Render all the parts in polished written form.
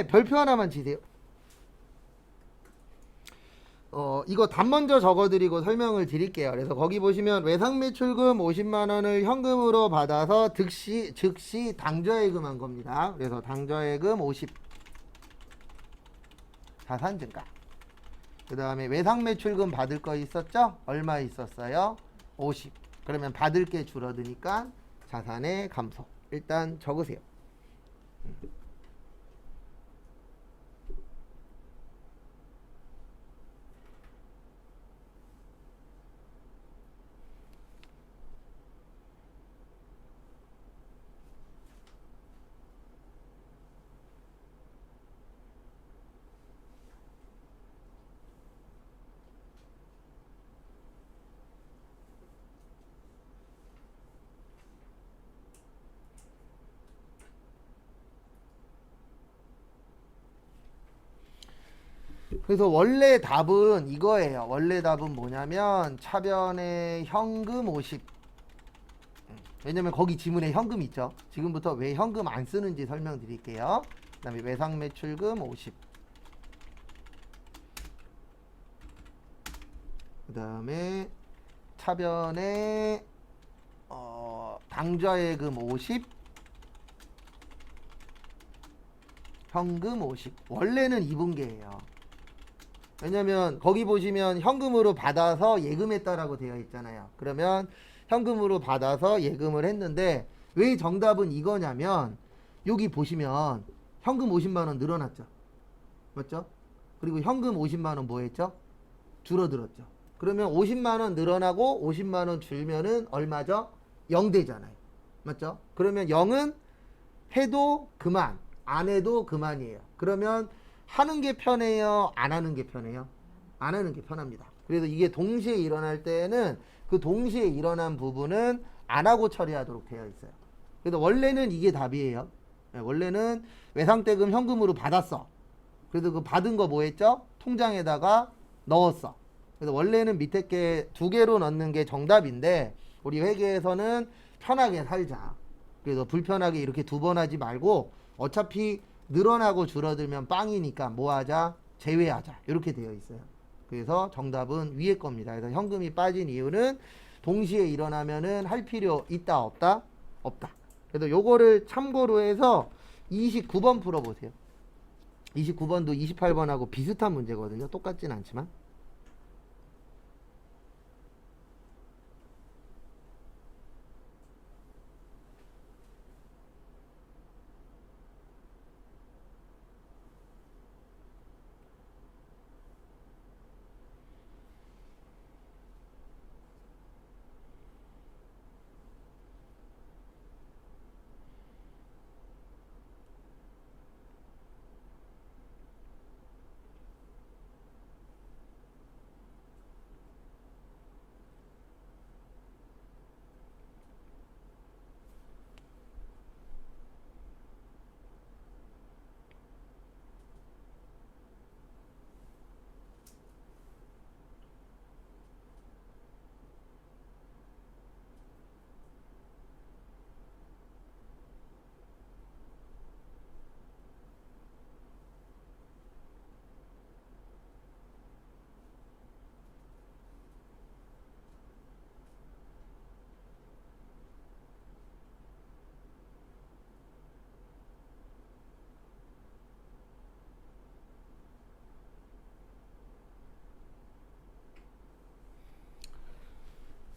다음에 별표 하나만 지세요. 이거 답 먼저 적어드리고 설명을 드릴게요. 그래서 거기 보시면 외상매출금 50만원을 현금으로 받아서 즉시 당좌예금한 겁니다. 그래서 당좌예금 50 자산 증가. 그 다음에 외상매출금 받을 거 있었죠? 얼마 있었어요? 50. 그러면 받을 게 줄어드니까 자산의 감소. 일단 적으세요. 그래서 원래 답은 이거예요. 원래 답은 뭐냐면 차변에 현금 50. 왜냐면 거기 지문에 현금 있죠. 지금부터 왜 현금 안 쓰는지 설명드릴게요. 그 다음에 외상매출금 50. 그 다음에 차변에 당좌예금 50. 현금 50. 원래는 2분계예요. 왜냐면 거기 보시면 현금으로 받아서 예금했다라고 되어 있잖아요. 그러면 현금으로 받아서 예금을 했는데 왜 정답은 이거냐면 여기 보시면 현금 50만원 늘어났죠. 맞죠? 그리고 현금 50만원 뭐 했죠? 줄어들었죠. 그러면 50만원 늘어나고 50만원 줄면은 얼마죠? 0 되잖아요. 맞죠? 그러면 0은 해도 그만, 안 해도 그만이에요. 그러면 하는 게 편해요? 안 하는 게 편해요? 안 하는 게 편합니다. 그래서 이게 동시에 일어날 때에는 그 동시에 일어난 부분은 안 하고 처리하도록 되어 있어요. 그래서 원래는 이게 답이에요. 원래는 외상대금 현금으로 받았어. 그래서 그 받은 거 뭐 했죠? 통장에다가 넣었어. 그래서 원래는 밑에 게 두 개로 넣는 게 정답인데 우리 회계에서는 편하게 살자. 그래서 불편하게 이렇게 두 번 하지 말고 어차피 늘어나고 줄어들면 빵이니까 뭐 하자? 제외하자. 이렇게 되어 있어요. 그래서 정답은 위에 겁니다. 그래서 현금이 빠진 이유는 동시에 일어나면은 할 필요 있다 없다? 없다. 그래서 요거를 참고로 해서 29번 풀어보세요. 29번도 28번하고 비슷한 문제거든요. 똑같진 않지만.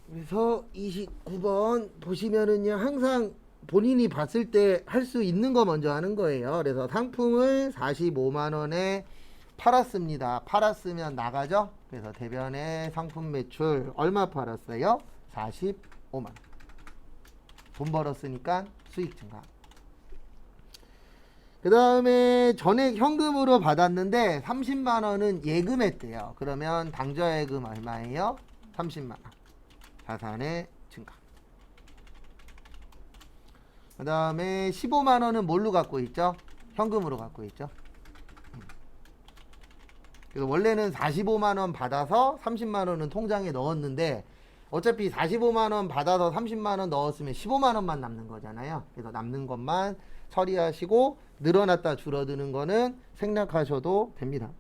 그래서 29번 보시면은요, 항상 본인이 봤을 때 할 수 있는 거 먼저 하는 거예요. 그래서 상품을 45만원에 팔았습니다. 팔았으면 나가죠? 그래서 대변의 상품 매출 얼마 팔았어요? 45만원. 돈 벌었으니까 수익 증가. 그 다음에 전액 현금으로 받았는데 30만원은 예금했대요. 그러면 당좌예금 얼마예요? 30만원. 자산의 증가. 그 다음에 15만원은 뭘로 갖고 있죠? 현금으로 갖고 있죠. 그래서 원래는 45만원 받아서 30만원은 통장에 넣었는데 어차피 45만 원 받아서 30만 원 넣었으면 15만 원만 남는 거잖아요. 그래서 남는 것만 처리하시고 늘어났다 줄어드는 거는 생략하셔도 됩니다.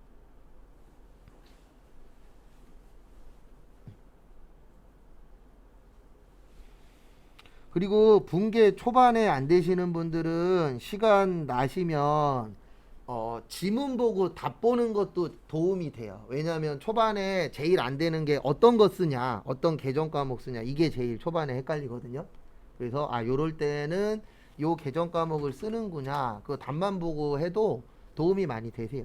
그리고 분계 초반에 안 되시는 분들은 시간 나시면 지문 보고 답 보는 것도 도움이 돼요. 왜냐하면 초반에 제일 안 되는 게 어떤 거 쓰냐, 어떤 계정 과목 쓰냐, 이게 제일 초반에 헷갈리거든요. 그래서 요럴 때는 요 계정 과목을 쓰는구나, 그 답만 보고 해도 도움이 많이 되세요.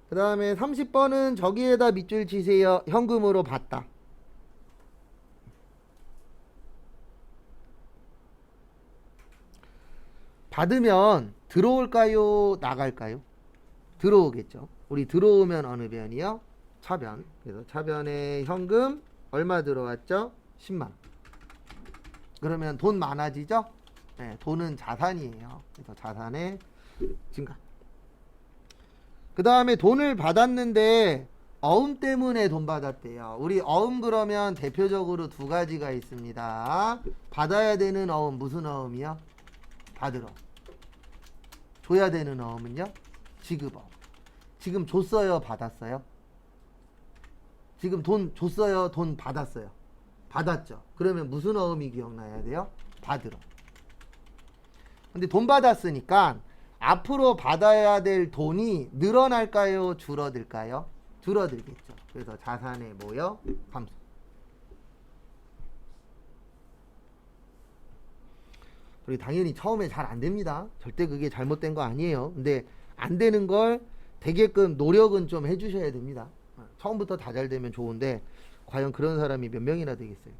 그 다음에 30번은 저기에다 밑줄 치세요. 현금으로 받다. 받으면 들어올까요? 나갈까요? 들어오겠죠. 우리 들어오면 어느 변이요? 차변. 그래서 차변에 현금 얼마 들어왔죠? 10만. 그러면 돈 많아지죠? 네, 돈은 자산이에요. 그래서 자산의 증가. 그 다음에 돈을 받았는데 어음 때문에 돈 받았대요. 우리 어음 그러면 대표적으로 두 가지가 있습니다. 받아야 되는 어음 무슨 어음이요? 받으러. 줘야 되는 어음은요? 지급어음. 지금 줬어요? 받았어요? 지금 돈 줬어요? 돈 받았어요? 받았죠. 그러면 무슨 어음이 기억나야 돼요? 받으러. 근데 돈 받았으니까 앞으로 받아야 될 돈이 늘어날까요? 줄어들까요? 줄어들겠죠. 그래서 자산의 뭐요? 감소. 그리고 당연히 처음에 잘 안 됩니다. 절대 그게 잘못된 거 아니에요. 근데 안 되는 걸 되게끔 노력은 좀 해주셔야 됩니다. 처음부터 다 잘 되면 좋은데 과연 그런 사람이 몇 명이나 되겠어요?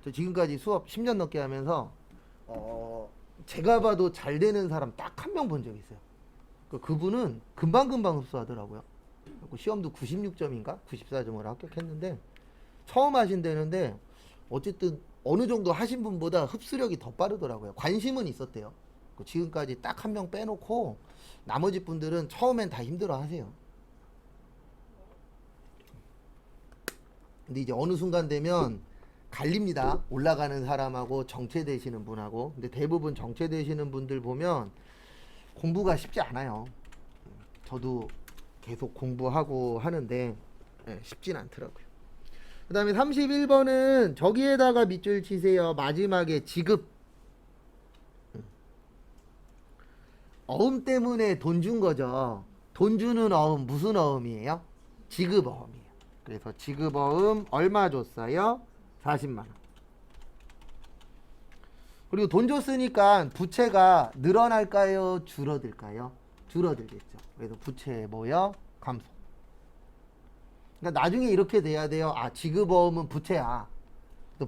저 지금까지 수업 10년 넘게 하면서 제가 봐도 잘 되는 사람 딱 한 명 본 적 있어요. 그분은 금방금방 흡수하더라고요. 시험도 96점인가 94점으로 합격했는데 처음 하신다는데 어쨌든 어느 정도 하신 분보다 흡수력이 더 빠르더라고요. 관심은 있었대요. 지금까지 딱 한 명 빼놓고 나머지 분들은 처음엔 다 힘들어 하세요. 근데 이제 어느 순간 되면 갈립니다. 올라가는 사람하고 정체되시는 분하고. 근데 대부분 정체되시는 분들 보면 공부가 쉽지 않아요. 저도 계속 공부하고 하는데 쉽진 않더라고요. 그 다음에 31번은 저기에다가 밑줄 치세요. 마지막에 지급. 어음 때문에 돈 준 거죠. 돈 주는 어음 무슨 어음이에요? 지급 어음이에요. 그래서 지급 어음 얼마 줬어요? 40만 원. 그리고 돈 줬으니까 부채가 늘어날까요? 줄어들까요? 줄어들겠죠. 그래서 부채 뭐요? 감소. 그러니까 나중에 이렇게 돼야 돼요. 지급어음은 부채야.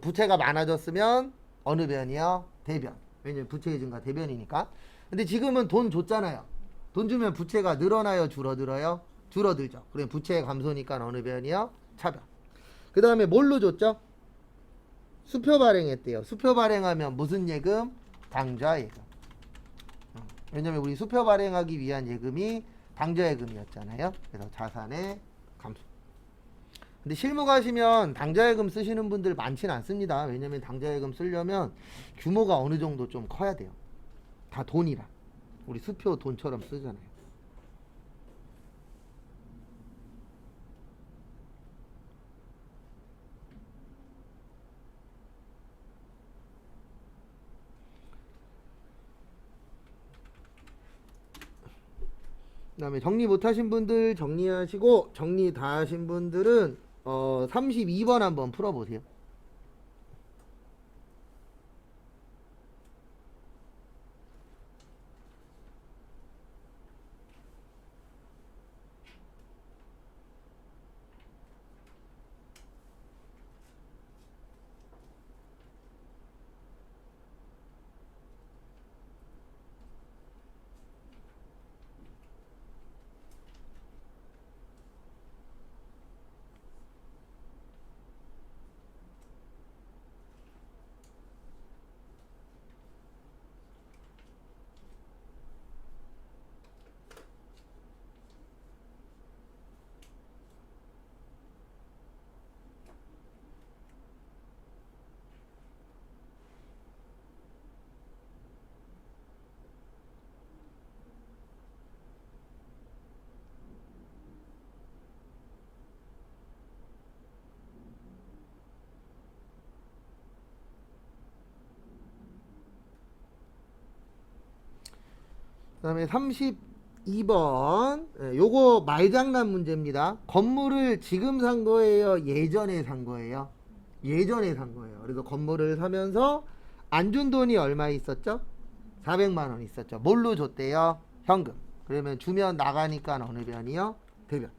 부채가 많아졌으면 어느 변이요? 대변. 왜냐면 부채의 증가 대변이니까. 근데 지금은 돈 줬잖아요. 돈 주면 부채가 늘어나요? 줄어들어요? 줄어들죠. 그럼 부채의 감소니까 어느 변이요? 차변. 그 다음에 뭘로 줬죠? 수표 발행했대요. 수표 발행하면 무슨 예금? 당좌 예금. 왜냐면 우리 수표 발행하기 위한 예금이 당좌 예금이었잖아요. 그래서 자산의 감소. 근데 실무 가시면 당좌 예금 쓰시는 분들 많지는 않습니다. 왜냐면 당좌 예금 쓰려면 규모가 어느 정도 좀 커야 돼요. 다 돈이라. 우리 수표 돈처럼 쓰잖아요. 그 다음에 정리 못하신 분들 정리하시고, 정리 다 하신 분들은 32번 한번 풀어보세요. 그다음에 32번. 요거 말장난 문제입니다. 건물을 지금 산 거예요? 예전에 산 거예요? 예전에 산 거예요. 그래서 건물을 사면서 안 준 돈이 얼마 있었죠? 400만 원 있었죠. 뭘로 줬대요? 현금. 그러면 주면 나가니까 어느 변이요? 대변.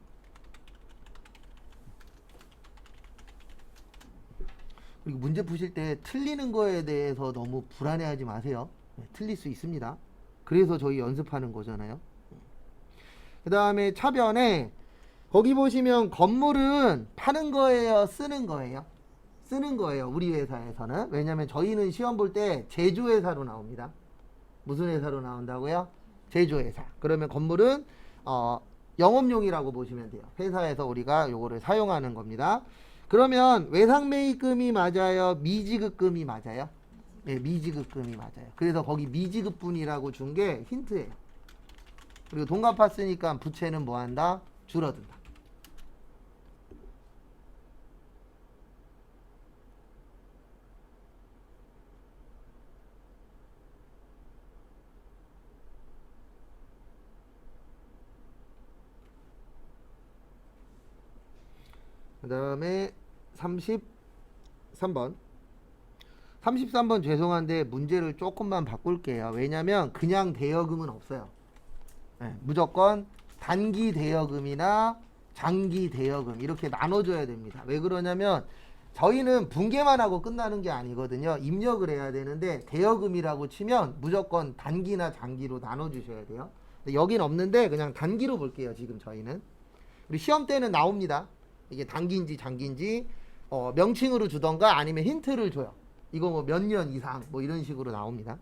그리고 문제 푸실 때 틀리는 거에 대해서 너무 불안해하지 마세요. 틀릴 수 있습니다. 그래서 저희 연습하는 거잖아요. 그 다음에 차변에 거기 보시면 건물은 파는 거예요? 쓰는 거예요? 쓰는 거예요. 우리 회사에서는. 왜냐면 저희는 시험 볼 때 제조회사로 나옵니다. 무슨 회사로 나온다고요? 제조회사. 그러면 건물은 영업용이라고 보시면 돼요. 회사에서 우리가 요거를 사용하는 겁니다. 그러면 외상매입금이 맞아요? 미지급금이 맞아요? 네, 미지급금이 맞아요. 그래서 거기 미지급분이라고 준 게 힌트예요. 그리고 돈 갚았으니까 부채는 뭐한다? 줄어든다. 그 다음에 33번. 33번 죄송한데 문제를 조금만 바꿀게요. 왜냐면 그냥 대여금은 없어요. 네, 무조건 단기 대여금이나 장기 대여금 이렇게 나눠줘야 됩니다. 왜 그러냐면 저희는 분개만 하고 끝나는 게 아니거든요. 입력을 해야 되는데 대여금이라고 치면 무조건 단기나 장기로 나눠주셔야 돼요. 여긴 없는데 그냥 단기로 볼게요. 지금 저희는. 우리 시험 때는 나옵니다. 이게 단기인지 장기인지 명칭으로 주던가 아니면 힌트를 줘요. 이거 뭐 몇 년 이상 뭐 이런 식으로 나옵니다.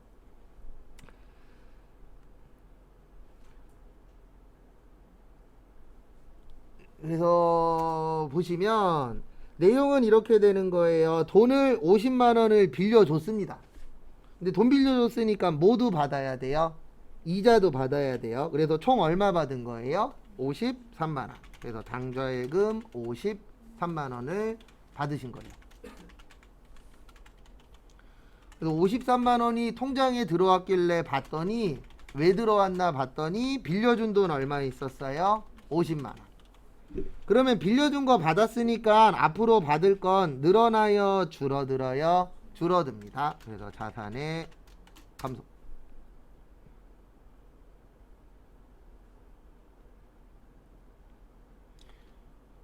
그래서 보시면 내용은 이렇게 되는 거예요. 돈을 50만 원을 빌려줬습니다. 근데 돈 빌려줬으니까 모두 받아야 돼요. 이자도 받아야 돼요. 그래서 총 얼마 받은 거예요? 53만 원. 그래서 당좌예금 53만 원을 받으신 거예요. 그래서 53만 원이 통장에 들어왔길래 봤더니 왜 들어왔나 봤더니 빌려준 돈 얼마 있었어요? 50만 원. 그러면 빌려준 거 받았으니까 앞으로 받을 건 늘어나요? 줄어들어요? 줄어듭니다. 그래서 자산의 감소.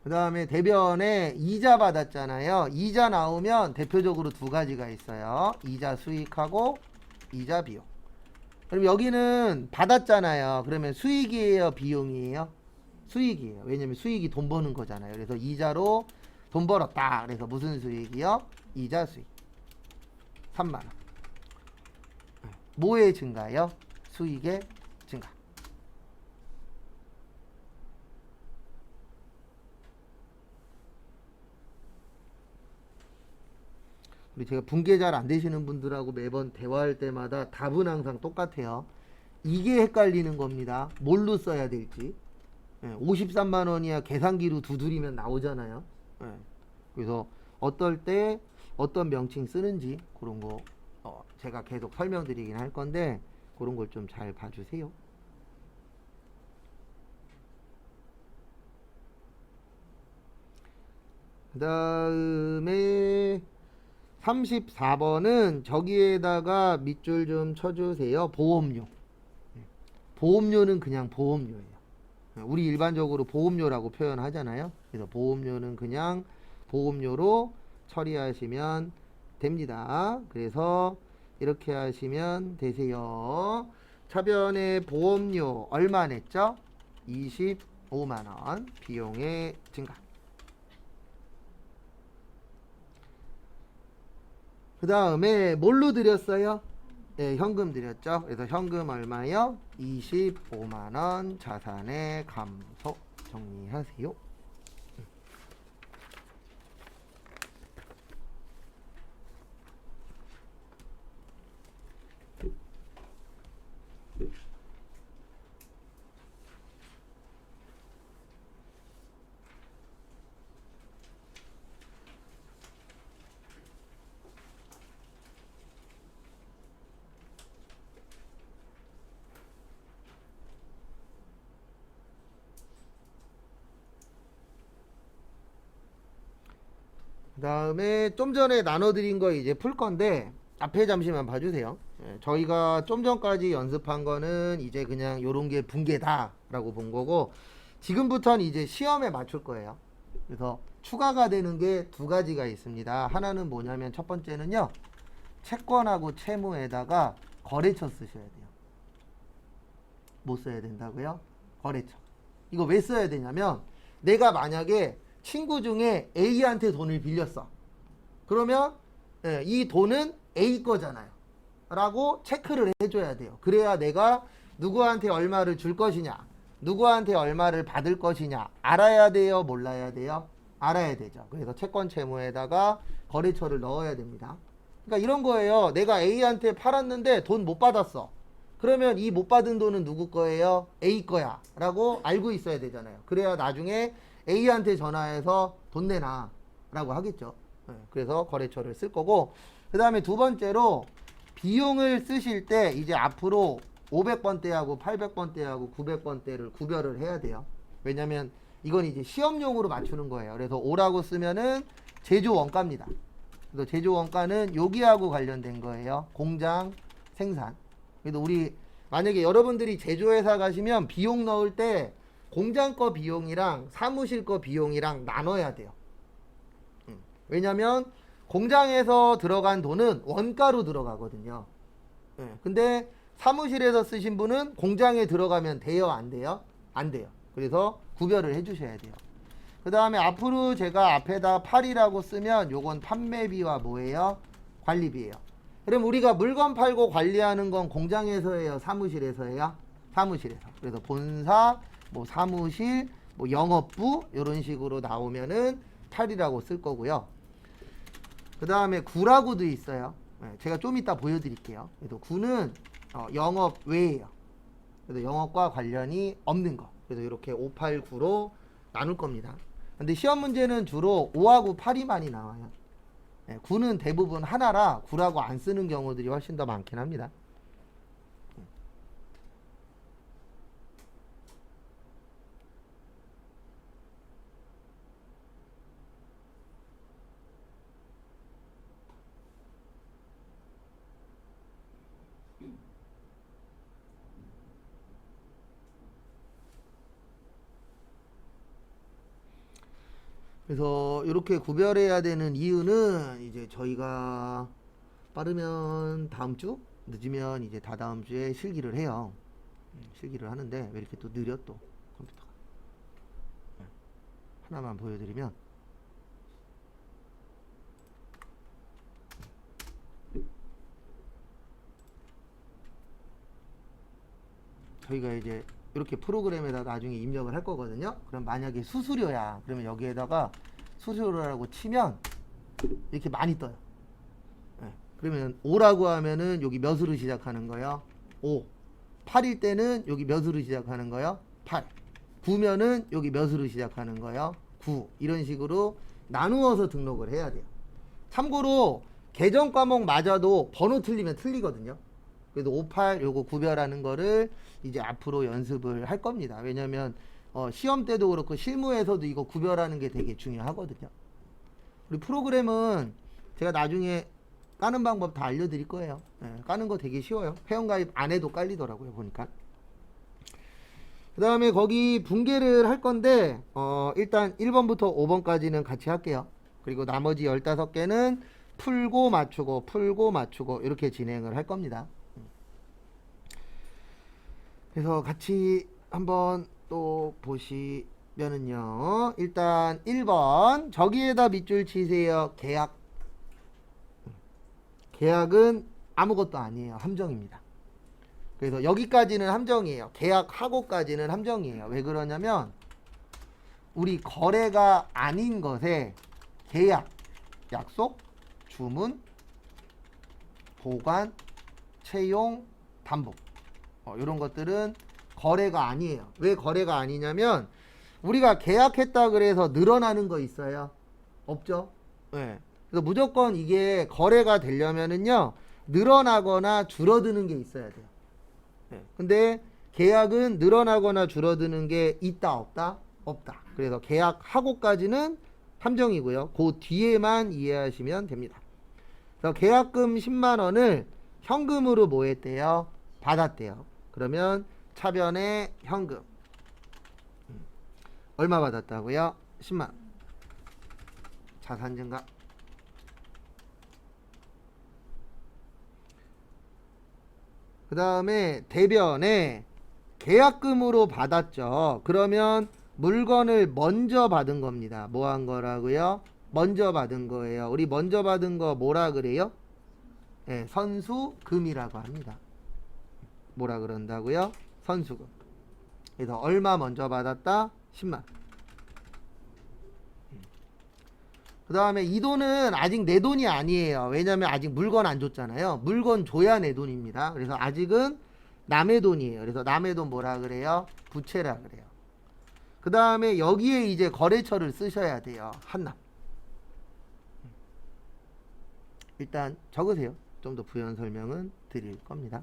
그 다음에 대변에 이자 받았잖아요. 이자 나오면 대표적으로 두 가지가 있어요. 이자 수익하고 이자 비용. 그럼 여기는 받았잖아요. 그러면 수익이에요? 비용이에요? 수익이에요. 왜냐면 수익이 돈 버는 거잖아요. 그래서 이자로 돈 벌었다. 그래서 무슨 수익이요? 이자 수익. 3만 원. 뭐의 증가요? 수익의 증가. 우리 제가 분계 잘 안 되시는 분들하고 매번 대화할 때마다 답은 항상 똑같아요. 이게 헷갈리는 겁니다. 뭘로 써야 될지. 53만 원이야 계산기로 두드리면 나오잖아요. 그래서 어떨 때 어떤 명칭 쓰는지 그런 거 제가 계속 설명드리긴 할 건데 그런 걸 좀 잘 봐주세요. 그 다음에 34번은 저기에다가 밑줄 좀 쳐주세요. 보험료. 보험료는 그냥 보험료예요. 우리 일반적으로 보험료라고 표현하잖아요. 그래서 보험료는 그냥 보험료로 처리하시면 됩니다. 그래서 이렇게 하시면 되세요. 차변의 보험료 얼마 냈죠? 25만원 비용의 증가. 그 다음에 뭘로 드렸어요? 네, 현금 드렸죠. 그래서 현금 얼마요? 25만원 자산의 감소 정리하세요. 그다음에 좀 전에 나눠드린 거 이제 풀 건데 앞에 잠시만 봐주세요. 저희가 좀 전까지 연습한 거는 이제 그냥 요런 게 붕괴다라고 본 거고, 지금부터는 이제 시험에 맞출 거예요. 그래서 추가가 되는 게 두 가지가 있습니다. 하나는 뭐냐면 첫 번째는요, 채권하고 채무에다가 거래처 쓰셔야 돼요. 뭐 써야 된다고요? 거래처. 이거 왜 써야 되냐면, 내가 만약에 친구 중에 A한테 돈을 빌렸어. 그러면 이 돈은 A 거잖아요. 라고 체크를 해줘야 돼요. 그래야 내가 누구한테 얼마를 줄 것이냐, 누구한테 얼마를 받을 것이냐 알아야 돼요, 몰라야 돼요? 알아야 되죠. 그래서 채권 채무에다가 거래처를 넣어야 됩니다. 그러니까 이런 거예요. 내가 A한테 팔았는데 돈 못 받았어. 그러면 이 못 받은 돈은 누구 거예요? A 거야 라고 알고 있어야 되잖아요. 그래야 나중에 A한테 전화해서 돈 내놔 라고 하겠죠. 그래서 거래처를 쓸 거고, 그 다음에 두 번째로 비용을 쓰실 때 이제 앞으로 500번대하고 800번대하고 900번대를 구별을 해야 돼요. 왜냐면 이건 이제 시험용으로 맞추는 거예요. 그래서 5라고 쓰면은 제조 원가입니다. 그래서 제조 원가는 여기하고 관련된 거예요. 공장 생산. 그래서 우리 만약에 여러분들이 제조회사 가시면 비용 넣을 때 공장 거 비용이랑 사무실 거 비용이랑 나눠야 돼요. 왜냐면 공장에서 들어간 돈은 원가로 들어가거든요. 근데 사무실에서 쓰신 분은 공장에 들어가면 돼요, 안 돼요? 안 돼요. 그래서 구별을 해 주셔야 돼요. 그 다음에 앞으로 제가 앞에다 8이라고 쓰면 요건 판매비와 뭐예요? 관리비예요. 그럼 우리가 물건 팔고 관리하는 건 공장에서 해요, 사무실에서 해요? 사무실에서. 그래서 본사, 뭐 사무실, 뭐 영업부 이런 식으로 나오면은 8이라고 쓸 거고요. 그 다음에 9라고도 있어요. 제가 좀 이따 보여드릴게요. 그래서 9는 영업 외예요. 그래서 영업과 관련이 없는 거. 그래서 이렇게 5, 8, 9로 나눌 겁니다. 근데 시험 문제는 주로 5하고 8이 많이 나와요. 9는 대부분 하나라 9라고 안 쓰는 경우들이 훨씬 더 많긴 합니다. 그래서 이렇게 구별해야 되는 이유는 이제 저희가 빠르면 다음 주, 늦으면 이제 다다음 주에 실기를 해요. 실기를 하는데 왜 이렇게 또 느려 또 컴퓨터가. 하나만 보여드리면 저희가 이제 이렇게 프로그램에다 나중에 입력을 할 거거든요. 그럼 만약에 수수료야, 그러면 여기에다가 수수료라고 치면 이렇게 많이 떠요. 그러면 5라고 하면은 여기 몇으로 시작하는 거예요? 5. 8일 때는 여기 몇으로 시작하는 거예요? 8. 9면은 여기 몇으로 시작하는 거예요? 9. 이런 식으로 나누어서 등록을 해야 돼요. 참고로 계정 과목 맞아도 번호 틀리면 틀리거든요. 그래서 5, 8 요거 구별하는 거를 이제 앞으로 연습을 할 겁니다. 왜냐면 시험 때도 그렇고 실무에서도 이거 구별하는 게 되게 중요하거든요. 우리 프로그램은 제가 나중에 까는 방법 다 알려드릴 거예요. 까는 거 되게 쉬워요. 회원가입 안 해도 깔리더라고요, 보니까. 그 다음에 거기 붕괴를 할 건데 일단 1번부터 5번까지는 같이 할게요. 그리고 나머지 15개는 풀고 맞추고 이렇게 진행을 할 겁니다. 그래서 같이 한번 또 보시면은요, 일단 1번 저기에다 밑줄 치세요. 계약. 계약은 아무것도 아니에요. 함정입니다. 그래서 여기까지는 함정이에요. 계약하고까지는 함정이에요. 왜 그러냐면 우리 거래가 아닌 것에 계약, 약속, 주문, 보관, 채용, 담보 이런 것들은 거래가 아니에요. 왜 거래가 아니냐면 우리가 계약했다 그래서 늘어나는 거 있어요? 없죠? 네. 그래서 무조건 이게 거래가 되려면은요, 늘어나거나 줄어드는 게 있어야 돼요. 네. 근데 계약은 늘어나거나 줄어드는 게 있다 없다? 없다. 그래서 계약하고까지는 함정이고요. 그 뒤에만 이해하시면 됩니다. 그래서 계약금 10만 원을 현금으로 뭐 했대요? 받았대요. 그러면 차변에 현금 얼마 받았다고요? 10만 원. 자산 증가. 그 다음에 대변에 계약금으로 받았죠. 그러면 물건을 먼저 받은 겁니다. 뭐 한 거라고요? 먼저 받은 거예요. 우리 먼저 받은 거 뭐라 그래요? 네, 선수금이라고 합니다. 뭐라 그런다고요? 선수금. 그래서 얼마 먼저 받았다? 10만. 그 다음에 이 돈은 아직 내 돈이 아니에요. 왜냐면 아직 물건 안 줬잖아요. 물건 줘야 내 돈입니다. 그래서 아직은 남의 돈이에요. 그래서 남의 돈 뭐라 그래요? 부채라 그래요. 그 다음에 여기에 이제 거래처를 쓰셔야 돼요. 한납. 일단 적으세요. 좀 더 부연 설명은 드릴 겁니다.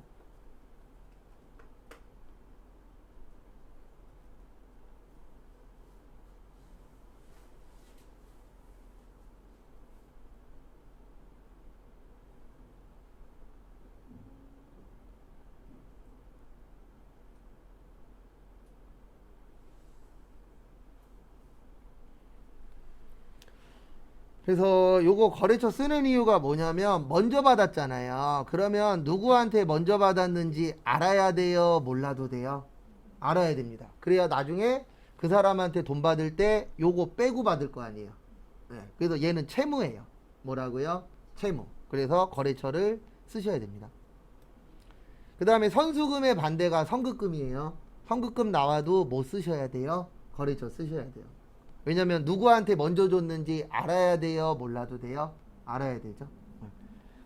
그래서 요거 거래처 쓰는 이유가 뭐냐면 먼저 받았잖아요. 그러면 누구한테 먼저 받았는지 알아야 돼요? 몰라도 돼요? 알아야 됩니다. 그래야 나중에 그 사람한테 돈 받을 때 요거 빼고 받을 거 아니에요. 네. 그래서 얘는 채무예요. 뭐라고요? 채무. 그래서 거래처를 쓰셔야 됩니다. 그 다음에 선수금의 반대가 선급금이에요. 선급금 나와도 뭐 쓰셔야 돼요? 거래처 쓰셔야 돼요. 왜냐면 누구한테 먼저 줬는지 알아야 돼요? 몰라도 돼요? 알아야 되죠.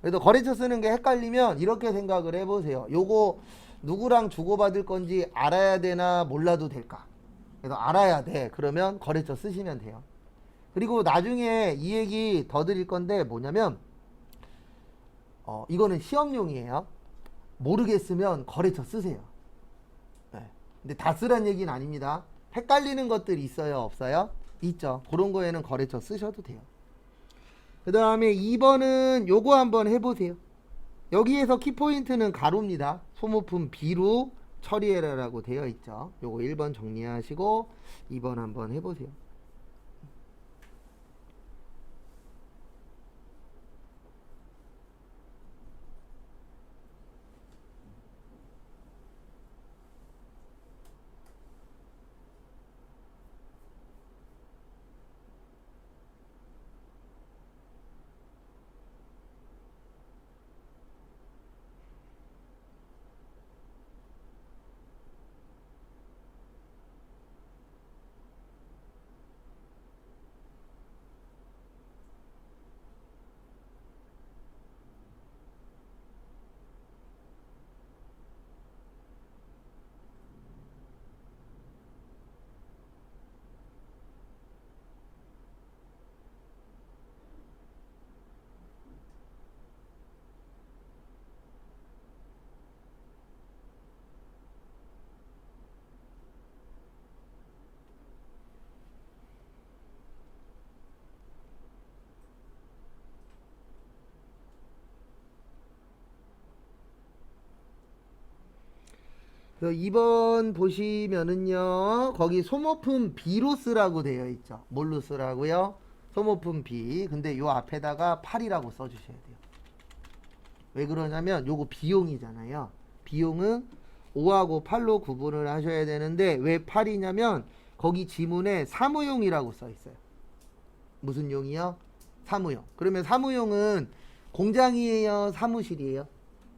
그래도 거래처 쓰는 게 헷갈리면 이렇게 생각을 해보세요. 요거 누구랑 주고받을 건지 알아야 되나 몰라도 될까? 그래서 알아야 돼. 그러면 거래처 쓰시면 돼요. 그리고 나중에 이 얘기 더 드릴 건데 뭐냐면 이거는 시험용이에요. 모르겠으면 거래처 쓰세요. 네. 근데 다 쓰란 얘기는 아닙니다. 헷갈리는 것들이 있어요? 없어요? 있죠. 그런 거에는 거래처 쓰셔도 돼요. 그 다음에 2번은 요거 한번 해보세요. 여기에서 키포인트는 가로입니다. 소모품 B로 처리해라라고 되어 있죠. 요거 1번 정리하시고 2번 한번 해보세요. 그래서 2번 보시면은요, 거기 소모품 B로 쓰라고 되어 있죠. 뭘로 쓰라고요? 소모품 B. 근데 요 앞에다가 8이라고 써주셔야 돼요. 왜 그러냐면 요거 비용이잖아요. 비용은 5하고 8로 구분을 하셔야 되는데 왜 8이냐면 거기 지문에 사무용이라고 써 있어요. 무슨 용이요? 사무용. 그러면 사무용은 공장이에요? 사무실이에요?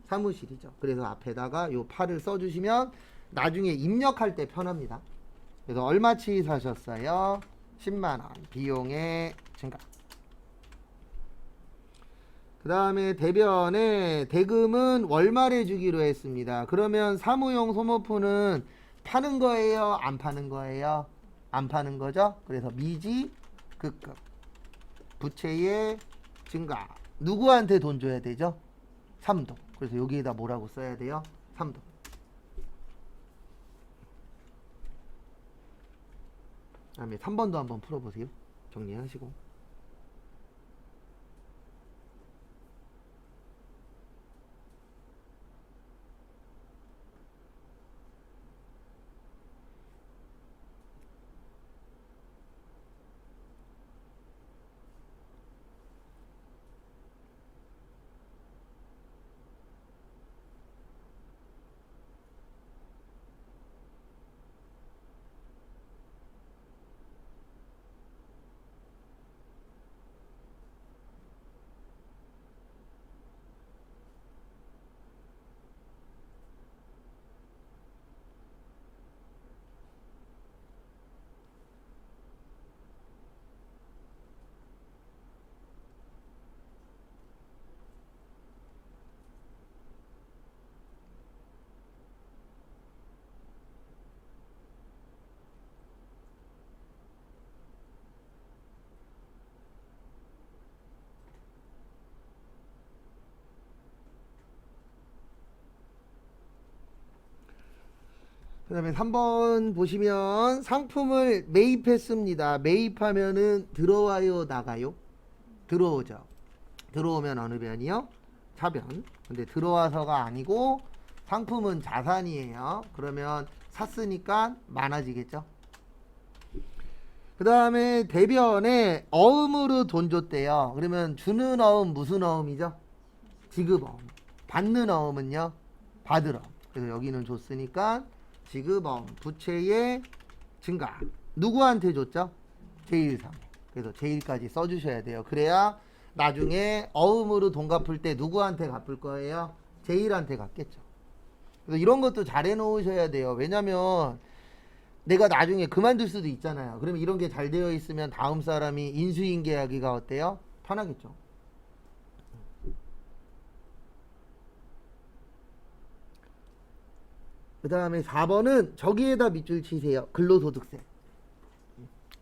사무실이죠. 그래서 앞에다가 요 8을 써주시면 나중에 입력할 때 편합니다. 그래서 얼마치 사셨어요? 10만원. 비용의 증가. 그 다음에 대변에 대금은 월말에 주기로 했습니다. 그러면 사무용 소모품은 파는 거예요? 안 파는 거예요? 안 파는 거죠? 그래서 미지 급급. 부채의 증가. 누구한테 돈 줘야 되죠? 삼도. 그래서 여기에다 뭐라고 써야 돼요? 삼도. 다음에 3번도 한번 풀어보세요. 정리하시고. 그 다음에 3번 보시면 상품을 매입했습니다. 매입하면은 들어와요, 나가요? 들어오죠. 들어오면 어느 변이요? 차변. 근데 들어와서가 아니고 상품은 자산이에요. 그러면 샀으니까 많아지겠죠. 그 다음에 대변에 어음으로 돈 줬대요. 그러면 주는 어음 무슨 어음이죠? 지급어음. 받는 어음은요? 받을 어음. 그래서 여기는 줬으니까 지급어음. 부채의 증가. 누구한테 줬죠? 제1상에. 그래서 제1까지 써주셔야 돼요. 그래야 나중에 어음으로 돈 갚을 때 누구한테 갚을 거예요? 제1한테 갚겠죠. 그래서 이런 것도 잘 해놓으셔야 돼요. 왜냐면 내가 나중에 그만둘 수도 있잖아요. 그러면 이런 게 잘 되어 있으면 다음 사람이 인수인계하기가 어때요? 편하겠죠. 그 다음에 4번은 저기에다 밑줄 치세요. 근로소득세.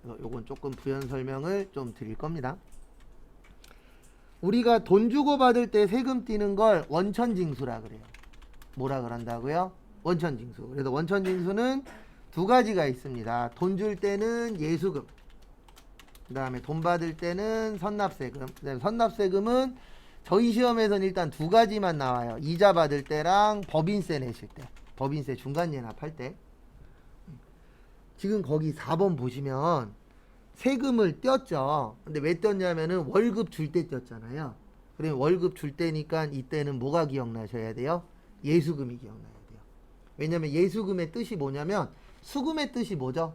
그래서 요건 조금 부연 설명을 좀 드릴 겁니다. 우리가 돈 주고 받을 때 세금 떼는 걸 원천징수라 그래요. 뭐라 그런다고요? 원천징수. 그래서 원천징수는 두 가지가 있습니다. 돈 줄 때는 예수금, 그 다음에 돈 받을 때는 선납세금. 그 다음에 선납세금은 저희 시험에서는 일단 두 가지만 나와요. 이자 받을 때랑 법인세 내실 때, 법인세 중간예납할 때. 지금 거기 4번 보시면 세금을 떼었죠. 근데 왜 떼었냐면은 월급 줄 때 떼었잖아요. 그러면 월급 줄 때니까 이때는 뭐가 기억나셔야 돼요? 예수금이 기억나야 돼요. 왜냐면 예수금의 뜻이 뭐냐면 수금의 뜻이 뭐죠?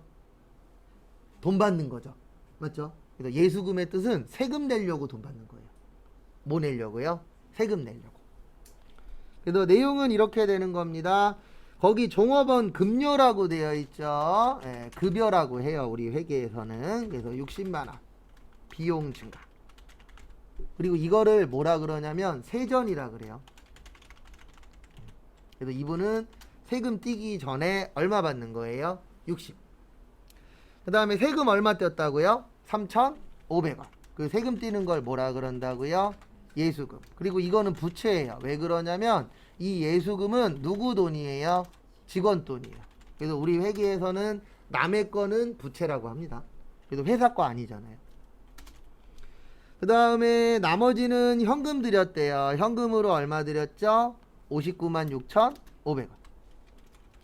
돈 받는 거죠. 맞죠? 그래서 예수금의 뜻은 세금 내려고 돈 받는 거예요. 뭐 내려고요? 세금 내려고. 그래서 내용은 이렇게 되는 겁니다. 거기 종업원 급료라고 되어 있죠. 예, 급여라고 해요. 우리 회계에서는. 그래서 60만 원. 비용 증가. 그리고 이거를 뭐라 그러냐면 세전이라 그래요. 그래서 이분은 세금 떼기 전에 얼마 받는 거예요? 60. 그 다음에 세금 얼마 떼었다고요? 3,500원. 그 세금 떼는 걸 뭐라 그런다고요? 예수금. 그리고 이거는 부채예요. 왜 그러냐면 이 예수금은 누구 돈이에요? 직원 돈이에요. 그래서 우리 회계에서는 남의 거는 부채라고 합니다. 그래서 회사 거 아니잖아요. 그 다음에 나머지는 현금 드렸대요. 현금으로 얼마 드렸죠? 59만 6,500원.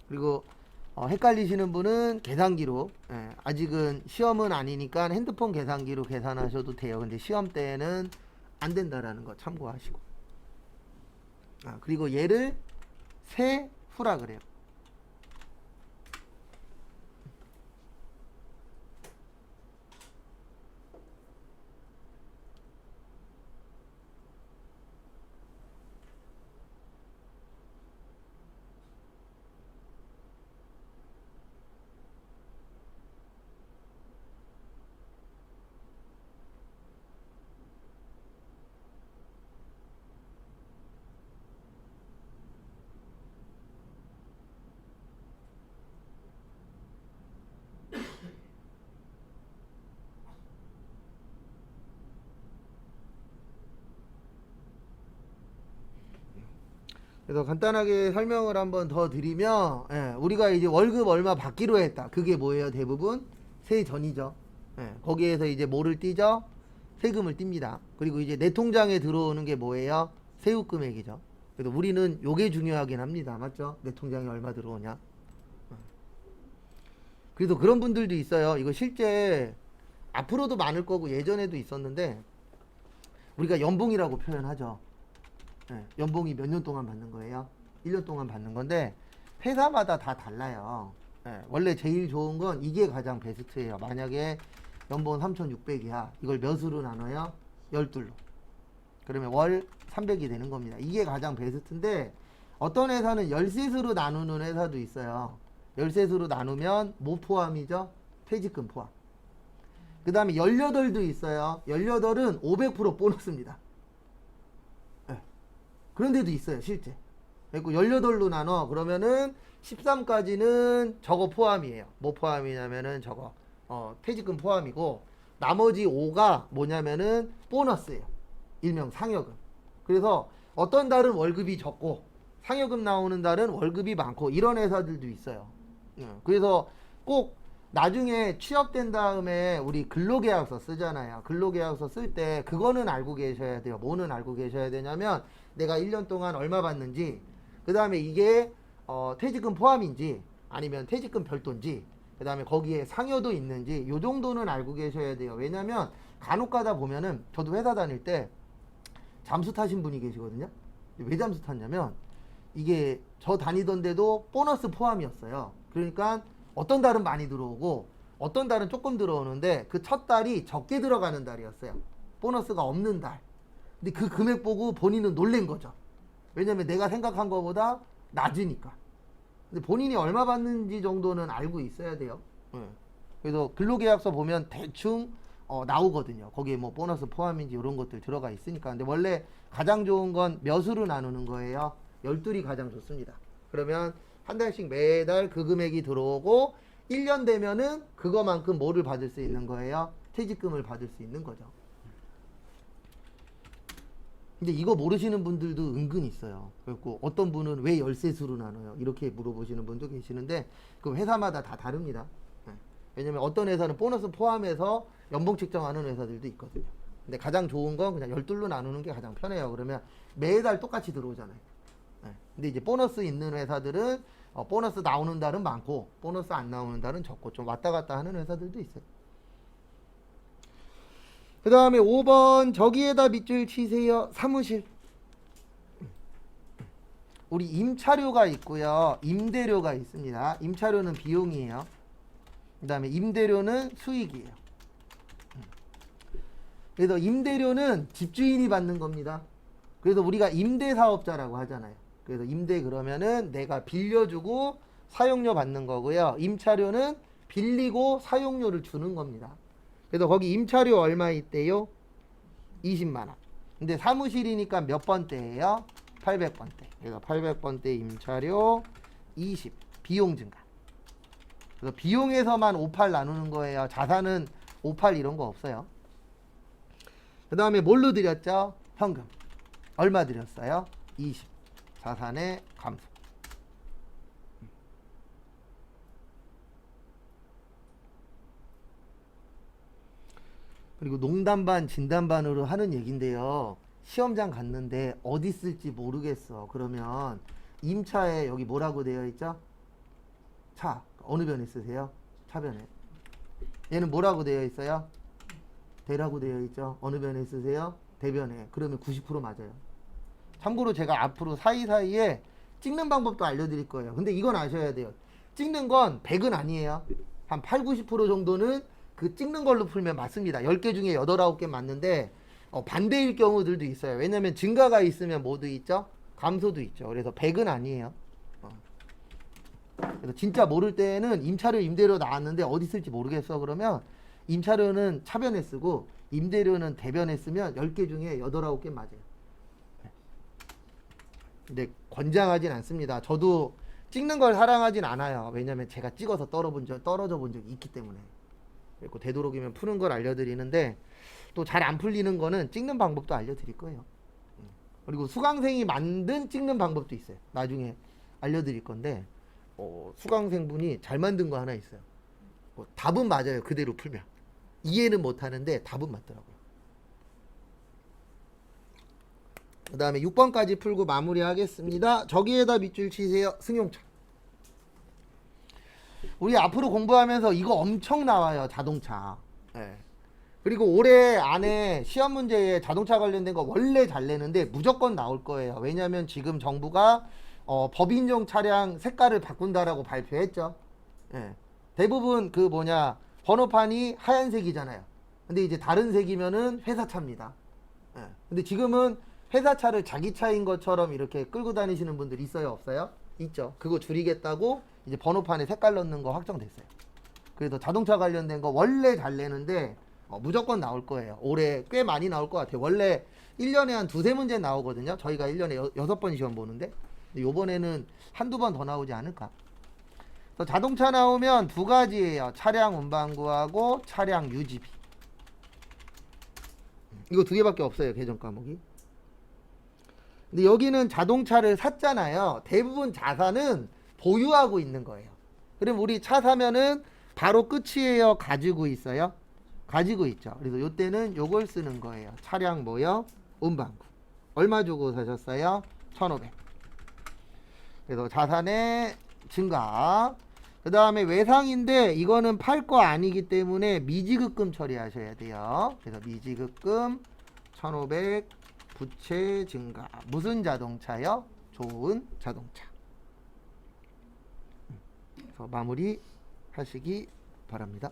그리고 헷갈리시는 분은 계산기로, 아직은 시험은 아니니까 핸드폰 계산기로 계산하셔도 돼요. 근데 시험 때에는 안 된다라는 거 참고하시고. 그리고 얘를 세후라 그래요. 그래서 간단하게 설명을 한번 더 드리면, 우리가 이제 월급 얼마 받기로 했다. 그게 뭐예요? 대부분 세전이죠. 거기에서 이제 뭐를 떼죠? 세금을 띱니다. 그리고 이제 내 통장에 들어오는 게 뭐예요? 세후 금액이죠. 그래서 우리는 요게 중요하긴 합니다. 맞죠? 내 통장에 얼마 들어오냐. 그래서 그런 분들도 있어요. 이거 실제 앞으로도 많을 거고 예전에도 있었는데 우리가 연봉이라고 표현하죠. 연봉이 몇 년 동안 받는 거예요? 1년 동안 받는 건데 회사마다 다 달라요. 원래 제일 좋은 건 이게 가장 베스트예요. 만약에 연봉 3,600이야. 이걸 몇으로 나눠요? 12로. 그러면 월 300이 되는 겁니다. 이게 가장 베스트인데 어떤 회사는 13수로 나누는 회사도 있어요. 13수로 나누면 뭐 포함이죠? 퇴직금 포함. 그 다음에 18도 있어요. 18은 500% 보너스입니다. 그런 데도 있어요, 실제. 그리고 18로 나눠. 그러면은 13까지는 저거 포함이에요. 뭐 포함이냐면은 저거, 퇴직금 포함이고, 나머지 5가 뭐냐면은 보너스예요. 일명 상여금. 그래서 어떤 달은 월급이 적고, 상여금 나오는 달은 월급이 많고, 이런 회사들도 있어요. 그래서 꼭 나중에 취업된 다음에 우리 근로계약서 쓰잖아요. 근로계약서 쓸 때 그거는 알고 계셔야 돼요. 뭐는 알고 계셔야 되냐면 내가 1년 동안 얼마 받는지, 그 다음에 이게 퇴직금 포함인지 아니면 퇴직금 별도인지, 그 다음에 거기에 상여도 있는지 요 정도는 알고 계셔야 돼요. 왜냐면 간혹 가다 보면은 저도 회사 다닐 때 잠수 타신 분이 계시거든요. 왜 잠수 탔냐면 이게 저 다니던 데도 보너스 포함이었어요. 그러니까 어떤 달은 많이 들어오고 어떤 달은 조금 들어오는데 그 첫 달이 적게 들어가는 달이었어요. 보너스가 없는 달. 근데 그 금액 보고 본인은 놀란 거죠. 왜냐면 내가 생각한 것보다 낮으니까. 근데 본인이 얼마 받는지 정도는 알고 있어야 돼요. 그래서 근로계약서 보면 대충 나오거든요. 거기에 뭐 보너스 포함인지 이런 것들 들어가 있으니까. 근데 원래 가장 좋은 건 몇으로 나누는 거예요. 12이 가장 좋습니다. 그러면 한 달씩 매달 그 금액이 들어오고 1년 되면은 그거만큼 뭐를 받을 수 있는 거예요? 퇴직금을 받을 수 있는 거죠. 근데 이거 모르시는 분들도 은근 있어요. 그리고 어떤 분은 왜 열세수로 나눠요? 이렇게 물어보시는 분도 계시는데 그 회사마다 다 다릅니다. 왜냐면 어떤 회사는 보너스 포함해서 연봉 책정하는 회사들도 있거든요. 근데 가장 좋은 건 그냥 12로 나누는 게 가장 편해요. 그러면 매달 똑같이 들어오잖아요. 근데 이제 보너스 있는 회사들은 보너스 나오는 달은 많고 보너스 안 나오는 달은 적고 좀 왔다 갔다 하는 회사들도 있어요. 그 다음에 5번 저기에다 밑줄 치세요. 사무실. 우리 임차료가 있고요. 임대료가 있습니다. 임차료는 비용이에요. 그 다음에 임대료는 수익이에요. 그래서 임대료는 집주인이 받는 겁니다. 그래서 우리가 임대사업자라고 하잖아요. 그래서 임대 그러면은 내가 빌려주고 사용료 받는 거고요. 임차료는 빌리고 사용료를 주는 겁니다. 그래서 거기 임차료 얼마 있대요? 20만 원. 근데 사무실이니까 몇 번대예요? 800번대. 그래서 800번대 임차료 20. 비용 증가. 그래서 비용에서만 58 나누는 거예요. 자산은 58 이런 거 없어요. 그 다음에 뭘로 드렸죠? 현금. 얼마 드렸어요? 20. 자산의 감소. 그리고 농담 반 진담 반으로 하는 얘긴데요. 시험장 갔는데 어디 쓸지 모르겠어. 그러면 임차에 여기 뭐라고 되어 있죠? 차. 어느 변에 쓰세요? 차변에. 얘는 뭐라고 되어 있어요? 대라고 되어 있죠. 어느 변에 쓰세요? 대변에. 그러면 90% 맞아요. 참고로 제가 앞으로 사이사이에 찍는 방법도 알려드릴 거예요. 근데 이건 아셔야 돼요. 찍는 건 100은 아니에요. 한 8, 90% 정도는 그 찍는 걸로 풀면 맞습니다. 10개 중에 8, 9개 맞는데 반대일 경우들도 있어요. 왜냐면 증가가 있으면 뭐도 있죠? 감소도 있죠. 그래서 100은 아니에요. 그래서 진짜 모를 때는 임차료, 임대료 나왔는데 어디 쓸지 모르겠어. 그러면 임차료는 차변에 쓰고 임대료는 대변에 쓰면 10개 중에 8, 9개 맞아요. 근데 권장하진 않습니다. 저도 찍는 걸 사랑하진 않아요. 왜냐면 제가 찍어서 떨어져 본 적이 있기 때문에. 그리고 되도록이면 푸는 걸 알려드리는데 또 잘 안 풀리는 거는 찍는 방법도 알려드릴 거예요. 그리고 수강생이 만든 찍는 방법도 있어요. 나중에 알려드릴 건데 수강생분이 잘 만든 거 하나 있어요. 답은 맞아요. 그대로 풀면. 이해는 못하는데 답은 맞더라고요. 그 다음에 6번까지 풀고 마무리하겠습니다. 저기에다 밑줄 치세요. 승용차. 우리 앞으로 공부하면서 이거 엄청 나와요. 자동차. 네. 그리고 올해 안에 시험 문제에 자동차 관련된 거 원래 잘 내는데 무조건 나올 거예요. 왜냐하면 지금 정부가 법인용 차량 색깔을 바꾼다라고 발표했죠. 네. 대부분 그 번호판이 하얀색이잖아요. 근데 이제 다른 색이면은 회사 차입니다. 네. 근데 지금은 회사 차를 자기 차인 것처럼 이렇게 끌고 다니시는 분들 있어요? 없어요? 있죠. 그거 줄이겠다고 이제 번호판에 색깔 넣는 거 확정됐어요. 그래서 자동차 관련된 거 원래 잘 내는데 무조건 나올 거예요. 올해 꽤 많이 나올 것 같아요. 원래 1년에 한 2-3문제 나오거든요. 저희가 1년에 6번 시험 보는데 요번에는 한두 번 더 나오지 않을까. 그래서 자동차 나오면 두 가지예요. 차량 운반구하고 차량 유지비. 이거 두 개밖에 없어요. 개정 과목이. 근데 여기는 자동차를 샀잖아요. 대부분 자산은 보유하고 있는 거예요. 그럼 우리 차 사면은 바로 끝이에요? 가지고 있어요? 가지고 있죠. 그래서 요때는 요걸 쓰는 거예요. 차량 뭐요? 운반구. 얼마 주고 사셨어요? 1,500. 그래서 자산의 증가. 그 다음에 외상인데 이거는 팔 거 아니기 때문에 미지급금 처리하셔야 돼요. 그래서 미지급금 1,500 부채 증가. 무슨 자동차요? 좋은 자동차. 그래서 마무리 하시기 바랍니다.